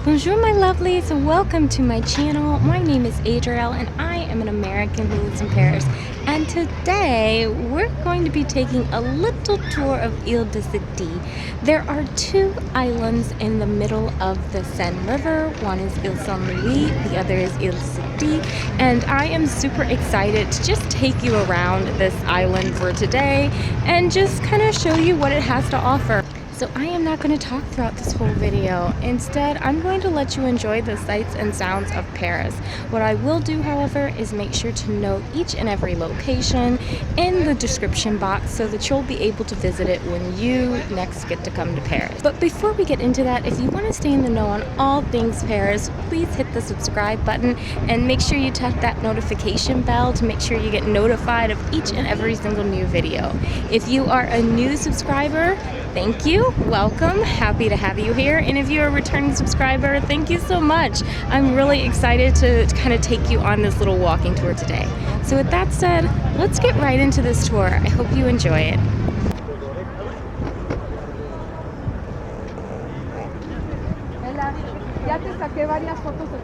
Bonjour my lovelies, welcome to my channel. My name is Adrielle and I am an American who lives in Paris. And today we're going to be taking a little tour of Ile de Cité. There are two islands in the middle of the Seine River. One is Ile Saint-Louis, the other is Ile de Cité. And I am super excited to just take you around this island for today and just kind of show you what it has to offer. So I am not going to talk throughout this whole video. Instead, I'm going to let you enjoy the sights and sounds of Paris. What I will do, however, is make sure to note each and every location in the description box so that you'll be able to visit it when you next get to come to Paris. But before we get into that, if you want to stay in the know on all things Paris, please hit the subscribe button and make sure you tap that notification bell to make sure you get notified of each and every single new video. If you are a new subscriber, thank you, welcome, happy to have you here. And if you're a returning subscriber, thank you so much. I'm really excited to kind of take you on this little walking tour today. So with that said, let's get right into this tour. I hope you enjoy it. Ya te saqué varias fotos de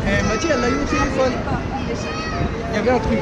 Elle m'a dit, elle l'a eu au téléphone. Il y avait un truc.